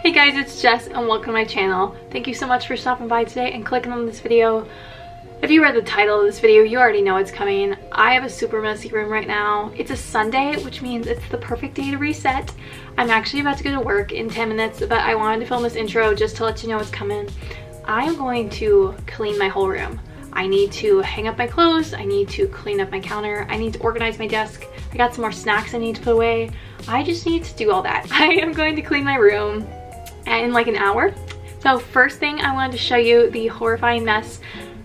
Hey guys, it's Jess and welcome to my channel. Thank you so much for stopping by today and clicking on this video. If you read the title of this video, you already know it's coming. I have a super messy room right now. It's a Sunday, which means it's the perfect day to reset. I'm actually about to go to work in 10 minutes, but I wanted to film this intro just to let you know what's coming. I am going to clean my whole room. I need to hang up my clothes, I need to clean up my counter, I need to organize my desk, I got some more snacks I need to put away. I just need to do all that. I am going to clean my room in like an hour. So first thing, I wanted to show you the horrifying mess.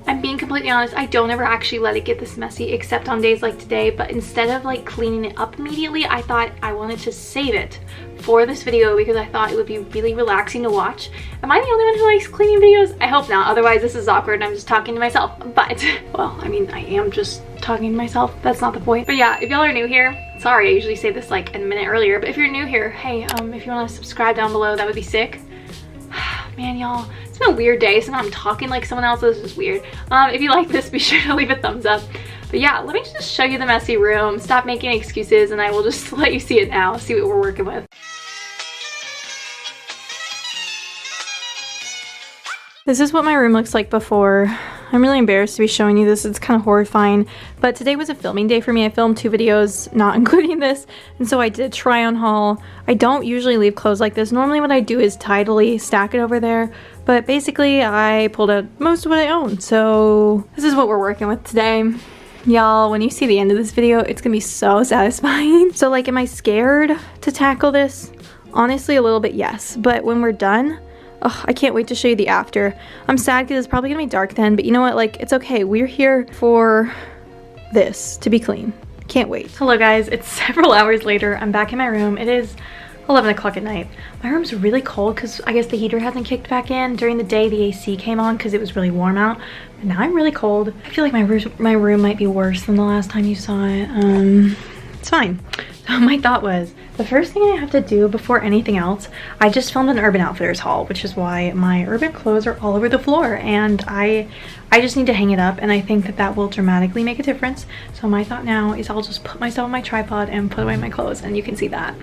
I'm being completely honest, I don't ever actually let it get this messy except on days like today, but instead of like cleaning it up immediately, I thought I wanted to save it for this video because I thought it would be really relaxing to watch. Am I the only one who likes cleaning videos? I hope not, otherwise this is awkward and I'm just talking to myself. But, well, I mean, I am just talking to myself, that's not the point. But yeah, if y'all are new here, sorry, I usually say this like a minute earlier, but if you're new here, hey, if you want to subscribe down below, that would be sick. Man, y'all, it's been a weird day, so now I'm talking like someone else. This is weird. If you like this, be sure to leave a thumbs up. But yeah, let me just show you the messy room. Stop making excuses, and I will just let you see it now, see what we're working with. This is what my room looks like before. I'm really embarrassed to be showing you this. It's kind of horrifying, but today was a filming day for me. I filmed 2 videos, not including this, and so I did a try on haul. I don't usually leave clothes like this. Normally what I do is tidily stack it over there, but basically I pulled out most of what I own, so this is what we're working with today. Y'all, when you see the end of this video, it's gonna be so satisfying. So like, am I scared to tackle this? Honestly, a little bit, yes, but when we're done, oh, I can't wait to show you the after. I'm sad because it's probably gonna be dark then, but you know what, like, it's okay. We're here for this to be clean. Can't wait. Hello guys, it's several hours later. I'm back in my room. It is 11 o'clock at night. My room's really cold because I guess the heater hasn't kicked back in. During the day, the AC came on because it was really warm out. But now I'm really cold. I feel like my room might be worse than the last time you saw it. It's fine. So my thought was, the first thing I have to do before anything else, I just filmed an Urban Outfitters haul, which is why my Urban clothes are all over the floor, and I just need to hang it up, and I think that that will dramatically make a difference. So my thought now is I'll just put myself on my tripod and put away my clothes, and you can see that.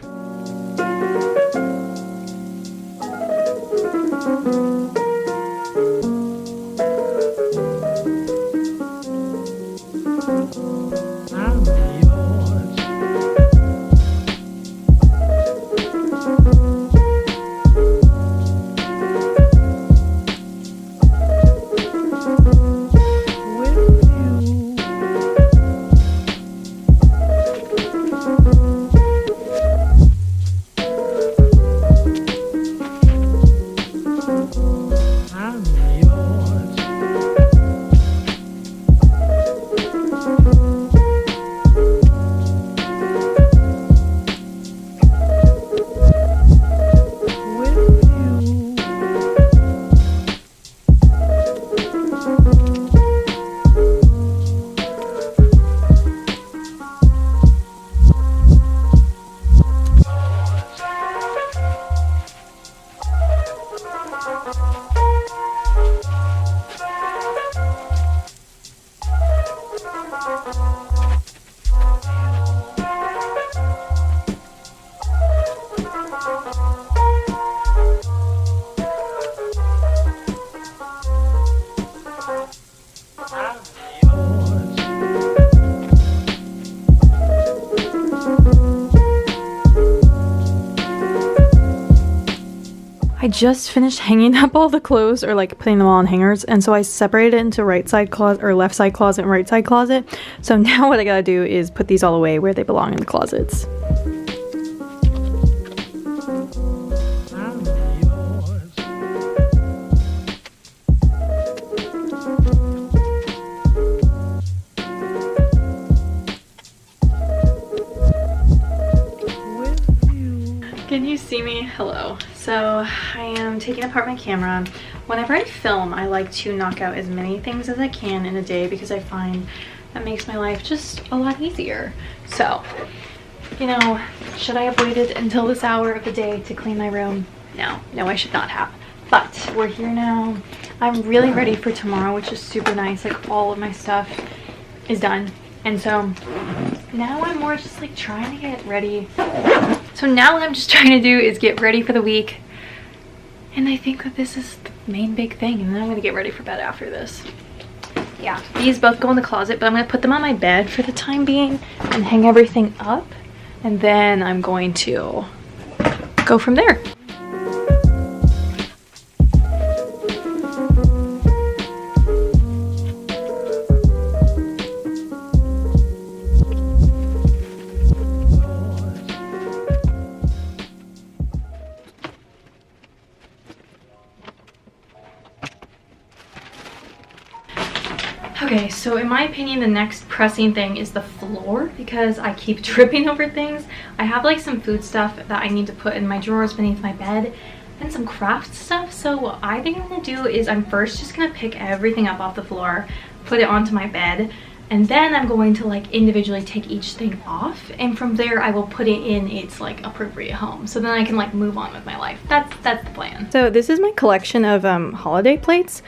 I just finished hanging up all the clothes, or like putting them all on hangers, and so I separated it into right side closet, or left side closet and right side closet. So now what I gotta do is put these all away where they belong in the closets. Can you see me? Hello. So I am taking apart my camera. Whenever I film, I like to knock out as many things as I can in a day because I find that makes my life just a lot easier. So, you know, should I have waited until this hour of the day to clean my room? No, I should not have. But we're here now. I'm really ready for tomorrow, which is super nice. Like, all of my stuff is done. And so now I'm more just like trying to get ready. So now what I'm just trying to do is get ready for the week. And I think that this is the main big thing, and then I'm gonna get ready for bed after this. Yeah, these both go in the closet, but I'm gonna put them on my bed for the time being and hang everything up, and then I'm going to go from there. Okay, so in my opinion, the next pressing thing is the floor because I keep tripping over things. I have like some food stuff that I need to put in my drawers beneath my bed and some craft stuff. So what I think I'm gonna do is I'm first just gonna pick everything up off the floor, put it onto my bed, and then I'm going to like individually take each thing off, and from there I will put it in its like appropriate home, so then I can like move on with my life. That's the plan. So this is my collection of holiday plates.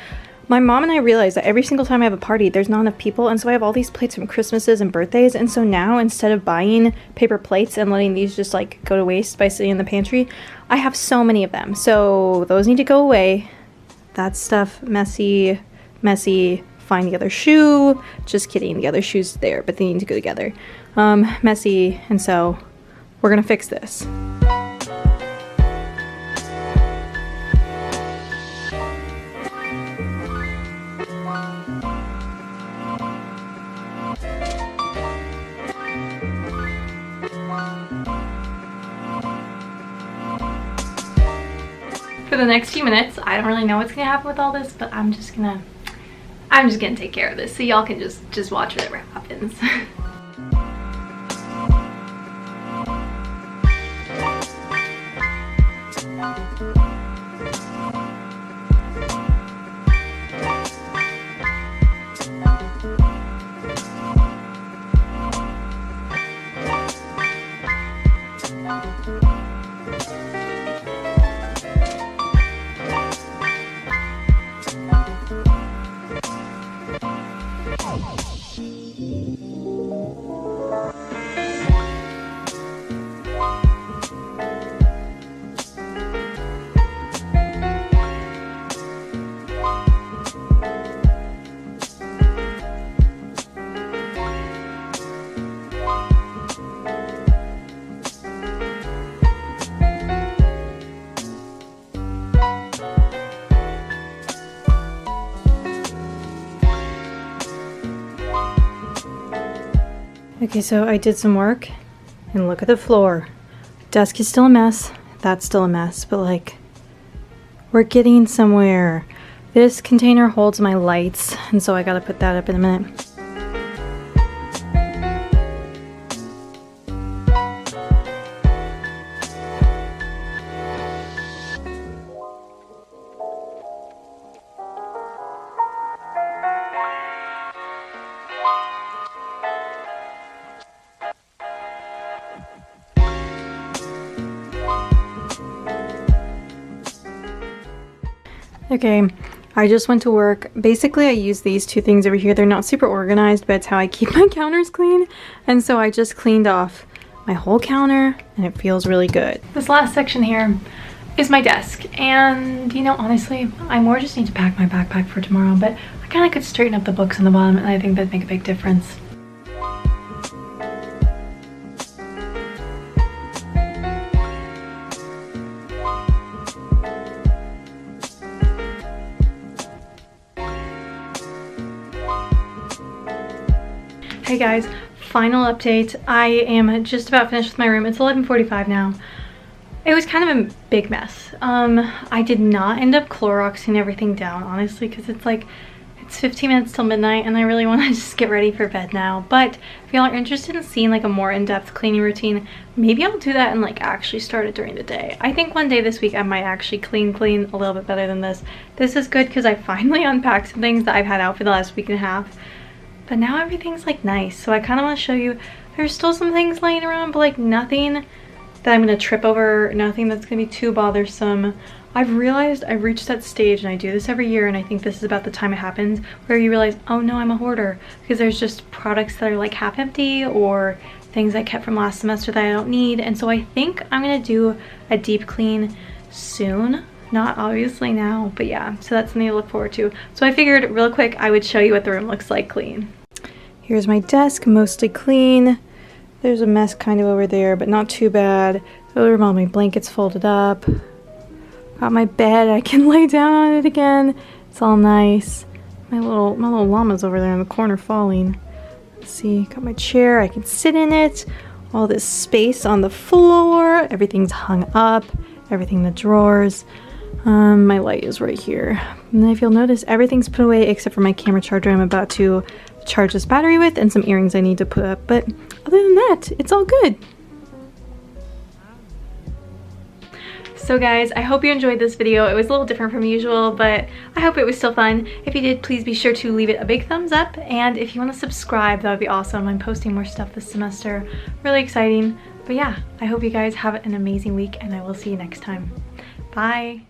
My mom and I realized that every single time I have a party, there's not enough people, and so I have all these plates from Christmases and birthdays, and so now instead of buying paper plates and letting these just like go to waste by sitting in the pantry, I have so many of them. So those need to go away. That stuff, messy, messy. Find the other shoe. Just kidding, the other shoe's there, but they need to go together. Messy, and so we're gonna fix this. For the next few minutes, I don't really know what's gonna happen with all this, but I'm just gonna take care of this, so y'all can just watch whatever happens. Okay, so I did some work, and look at the floor. Desk is still a mess, that's still a mess, but like, we're getting somewhere. This container holds my lights, and so I gotta put that up in a minute. Okay, I just went to work. Basically, I use these two things over here. They're not super organized, but it's how I keep my counters clean. And so I just cleaned off my whole counter, and it feels really good. This last section here is my desk. And, you know, honestly, I more just need to pack my backpack for tomorrow, but I kind of could straighten up the books on the bottom, and I think that'd make a big difference. Hey guys, final update. I am just about finished with my room. It's 11:45 now. It was kind of a big mess. I did not end up Cloroxing everything down, honestly, because it's 15 minutes till midnight and I really want to just get ready for bed now. But if y'all are interested in seeing like a more in-depth cleaning routine, maybe I'll do that and like actually start it during the day. I think one day this week I might actually clean a little bit better than this. This is good because I finally unpacked some things that I've had out for the last week and a half. But now everything's like nice, so I kind of want to show you. There's still some things laying around, but like nothing that I'm gonna trip over, nothing that's gonna be too bothersome. I've realized I've reached that stage, and I do this every year, and I think this is about the time it happens, where you realize, oh no, I'm a hoarder, because there's just products that are like half empty or things I kept from last semester that I don't need. And so I think I'm gonna do a deep clean soon, not obviously now, but yeah, so that's something to look forward to. So I figured real quick I would show you what the room looks like clean. Here's my desk, mostly clean. There's a mess kind of over there, but not too bad. All my blankets folded up. Got my bed, I can lay down on it again. It's all nice. My little llama's over there in the corner falling. Let's see, got my chair, I can sit in it. All this space on the floor. Everything's hung up, everything in the drawers. My light is right here. And then if you'll notice, everything's put away except for my camera charger I'm about to charge this battery with and some earrings I need to put up. But other than that, it's all good. So guys, I hope you enjoyed this video. It was a little different from usual, but I hope it was still fun. If you did, please be sure to leave it a big thumbs up. And if you want to subscribe, that would be awesome. I'm posting more stuff this semester. Really exciting. But yeah, I hope you guys have an amazing week and I will see you next time. Bye.